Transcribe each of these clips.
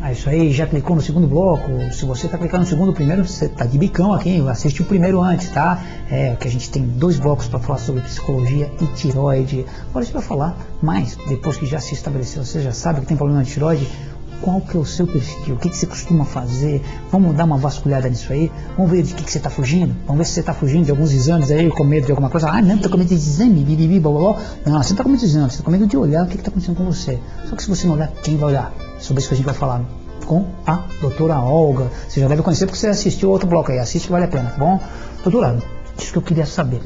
Isso aí, já clicou no segundo bloco? Se você está clicando no segundo, primeiro, você está de bicão aqui, assiste o primeiro antes, tá? Que a gente tem 2 blocos para falar sobre psicologia e tireoide. Agora a gente vai falar mais, depois que já se estabeleceu, você já sabe que tem problema de tireoide, qual que é o seu perfil, o que você costuma fazer, vamos dar uma vasculhada nisso aí, vamos ver de que você está fugindo, vamos ver se você está fugindo de alguns exames aí, com medo de alguma coisa, não, está com medo de exame, bibibi, blá, blá, blá. Não, você não está com medo de exame, você está com medo de olhar o que está acontecendo com você. Só que se você não olhar, quem vai olhar? Sobre isso que a gente vai falar com a doutora Olga. Você já deve conhecer porque você assistiu outro bloco aí, assiste que vale a pena, tá bom? Doutora, isso que eu queria saber,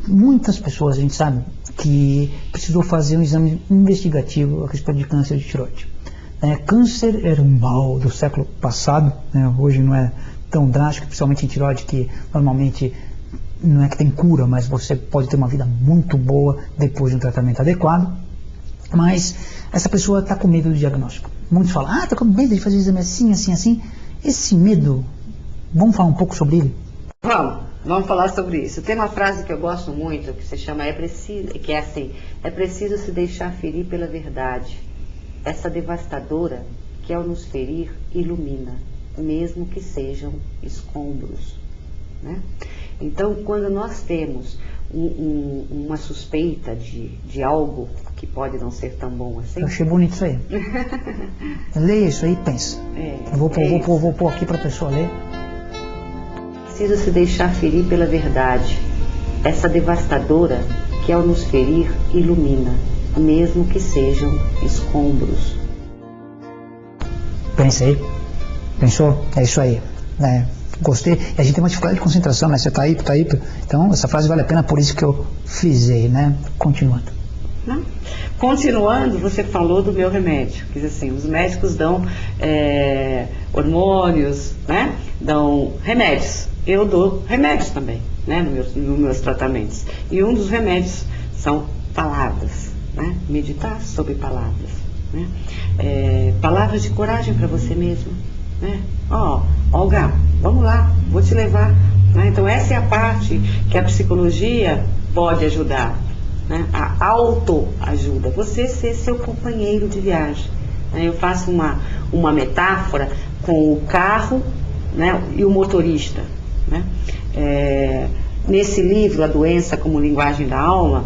muitas pessoas, a gente sabe, que precisou fazer um exame investigativo a respeito de câncer de tireoide. Câncer era um mal do século passado, hoje não é tão drástico, principalmente em tireoide, que normalmente não é que tem cura, mas você pode ter uma vida muito boa depois de um tratamento adequado. Mas essa pessoa está com medo do diagnóstico. Muitos falam, está com medo de fazer o exame assim, assim, assim. Esse medo, vamos falar um pouco sobre ele? Vamos falar sobre isso. Tem uma frase que eu gosto muito, que se chama é preciso se deixar ferir pela verdade. Essa devastadora que ao nos ferir ilumina, mesmo que sejam escombros. Né? Então, quando nós temos uma suspeita de algo que pode não ser tão bom assim. Eu achei bonito isso aí. Leia isso aí e pensa. Vou pôr aqui para a pessoa ler. Preciso se deixar ferir pela verdade. Essa devastadora que ao nos ferir ilumina, mesmo que sejam escombros. Pensa aí. Pensou? É isso aí. Gostei. E a gente tem uma dificuldade de concentração, né? Você tá aí. Então, essa frase vale a pena, por isso que eu frisei, né? Continuando. Continuando, você falou do meu remédio. Quer dizer assim, os médicos dão hormônios, né? Dão remédios. Eu dou remédios também, né? Nos meus tratamentos. E um dos remédios são palavras, né? Meditar sobre palavras, né? Palavras de coragem para você mesmo, né? Olga, vamos lá, vou te levar. Né? Então essa é a parte que a psicologia pode ajudar, né? A autoajuda, você ser seu companheiro de viagem. Né? Eu faço uma metáfora com o carro, né? E o motorista. Né? Nesse livro, A Doença como Linguagem da Alma,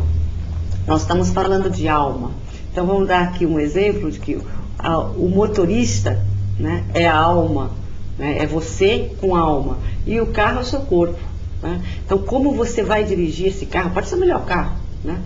nós estamos falando de alma. Então vamos dar aqui um exemplo de que o motorista, né, é a alma, né, é você com a alma, e o carro é o seu corpo. Né? Então como você vai dirigir esse carro, pode ser o melhor carro, né?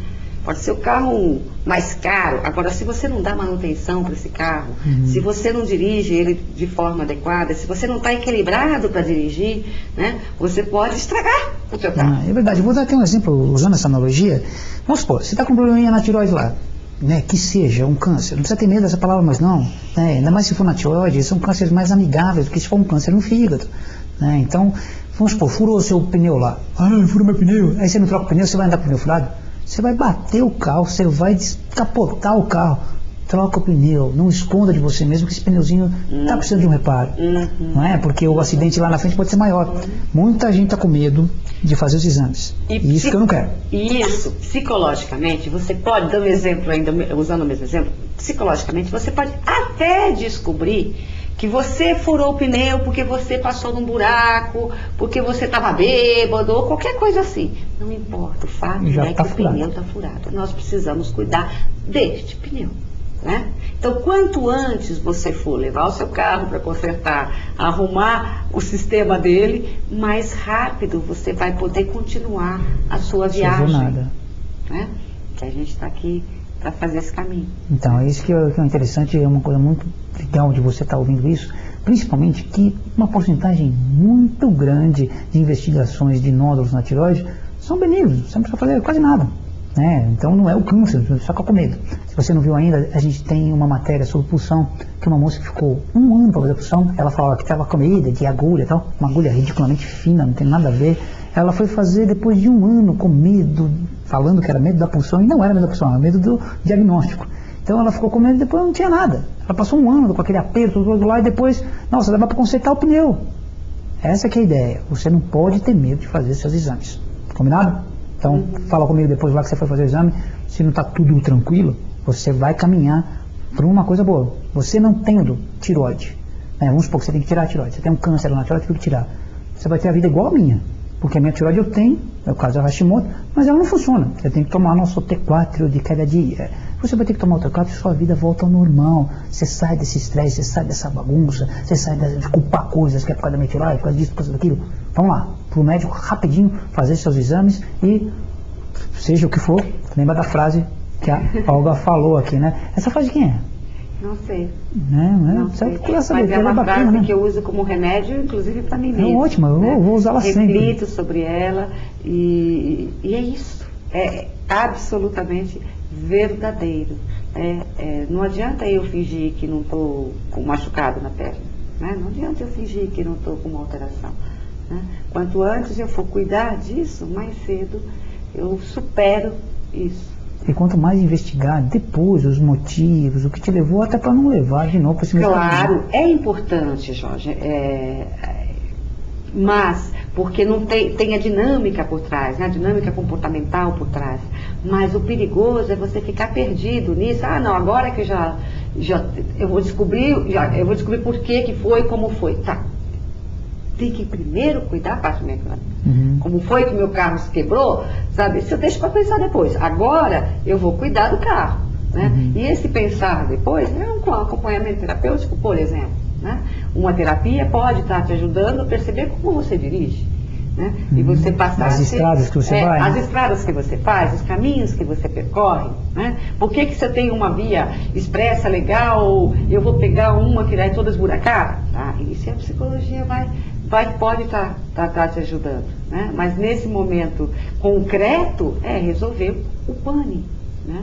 Pode ser o carro mais caro. Agora, se você não dá manutenção para esse carro, se você não dirige ele de forma adequada, se você não está equilibrado para dirigir, né, você pode estragar o seu carro. É verdade. Vou dar aqui um exemplo, usando essa analogia. Vamos supor, você está com um probleminha na tireoide lá, né, que seja um câncer. Não precisa ter medo dessa palavra, mas não. Né, ainda mais se for na tireoide, são cânceres mais amigáveis do que se for um câncer no fígado. Né, então, vamos supor, furou o seu pneu lá. Furou meu pneu. Aí você não troca o pneu, você vai andar com o pneu furado? Você vai bater o carro, você vai descapotar o carro. Troca o pneu, não esconda de você mesmo que esse pneuzinho está precisando de um reparo. Não é? Porque o acidente lá na frente pode ser maior. Muita gente está com medo de fazer os exames. E isso que eu não quero. Isso, psicologicamente, você pode, dar um exemplo ainda, usando o mesmo exemplo, psicologicamente você pode até descobrir que você furou o pneu porque você passou num buraco, porque você estava bêbado, ou qualquer coisa assim. Não importa, o fato é que o pneu está furado. Nós precisamos cuidar deste pneu. Né? Então, quanto antes você for levar o seu carro para consertar, arrumar o sistema dele, mais rápido você vai poder continuar a sua viagem. Jornada. Né? Que a gente está aqui para fazer esse caminho. Então, é isso que é interessante, é uma coisa muito legal de você estar ouvindo isso, principalmente que uma porcentagem muito grande de investigações de nódulos na tireoide são benignos, você não precisa fazer quase nada. Né? Então não é o câncer, só fica com medo. Se você não viu ainda, a gente tem uma matéria sobre pulsão, que uma moça que ficou 1 ano para fazer pulsão, ela falava que estava com medo de agulha e tal, uma agulha ridiculamente fina, não tem nada a ver. Ela foi fazer depois de 1 ano com medo, falando que era medo da pulsão, e não era medo da pulsão, era medo do diagnóstico. Então ela ficou com medo e depois não tinha nada. Ela passou 1 ano com aquele aperto todo lá e depois, nossa, dava para consertar o pneu. Essa que é a ideia, você não pode ter medo de fazer seus exames. Combinado? Então, fala comigo depois lá que você foi fazer o exame. Se não está tudo tranquilo, você vai caminhar para uma coisa boa. Você não tendo tireoide, né? Vamos supor que você tem que tirar a tireoide. Você tem um câncer na tireoide, tem que tirar. Você vai ter a vida igual a minha. Porque a minha tireoide eu tenho, é o caso da Hashimoto, mas ela não funciona. Você tem que tomar nosso T4 de cada dia. Você vai ter que tomar o T4 e sua vida volta ao normal. Você sai desse estresse, você sai dessa bagunça, você sai de culpar coisas que é por causa da minha tireoide, por causa disso, por causa daquilo. Vamos lá, pro médico rapidinho fazer seus exames e seja o que for, lembra da frase que a Olga falou aqui, né? Essa frase de quem é? Não sei. Não sei. Mas é uma frase que eu uso como remédio, inclusive para mim mesmo. É ótima, eu vou usá-la sempre. Reflito sobre ela e é isso. É absolutamente verdadeiro. Não adianta eu fingir que não estou com machucado na perna. Né? Não adianta eu fingir que não estou com uma alteração. Né? Quanto antes eu for cuidar disso, mais cedo eu supero isso. E quanto mais investigar depois os motivos, o que te levou até para não levar de novo para esse mesmo caminho. Claro, é importante, Jorge, mas porque não tem a dinâmica por trás, né? A dinâmica comportamental por trás. Mas o perigoso é você ficar perdido nisso. Ah, não, agora que eu vou descobrir por que foi, como foi. Tá. Tem que primeiro cuidar da parte mecânica. Como foi que meu carro se quebrou, sabe? Isso eu deixo para pensar depois. Agora eu vou cuidar do carro, né? E esse pensar depois é um acompanhamento terapêutico, por exemplo, né? Uma terapia pode estar te ajudando a perceber como você dirige, né? E você passar as estradas que você vai, as estradas que você faz, os caminhos que você percorre, né? Por que você tem uma via expressa legal, eu vou pegar uma que é toda esburacada? Tá? Isso a psicologia pode estar te ajudando, né? Mas nesse momento concreto é resolver o pane, né?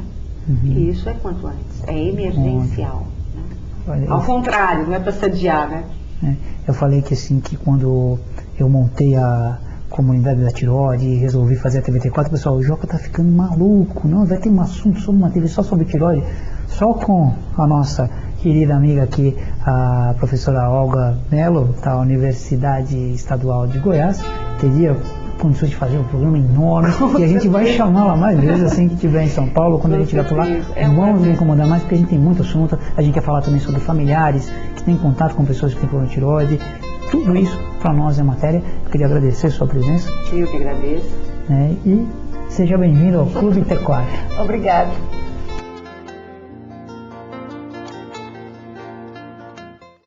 E isso é quanto antes, é emergencial, né? Olha, ao contrário, não é para se adiar, né? Eu falei que assim, que quando eu montei a comunidade da tireoide e resolvi fazer a TVT4, pessoal, o Joca tá ficando maluco, não vai ter um assunto sobre uma TV só sobre tireoide, só com a nossa querida amiga aqui, a professora Olga Mello, da Universidade Estadual de Goiás, teria condições de fazer um programa enorme e a gente vai chamá-la mais vezes assim que estiver em São Paulo, quando a gente estiver por lá, vamos nos incomodar mais porque a gente tem muito assunto, a gente quer falar também sobre familiares que têm contato com pessoas que têm problema de tireoide, tudo isso para nós é matéria. Eu queria agradecer a sua presença. Eu que agradeço. E seja bem-vindo ao Clube T4. Obrigada.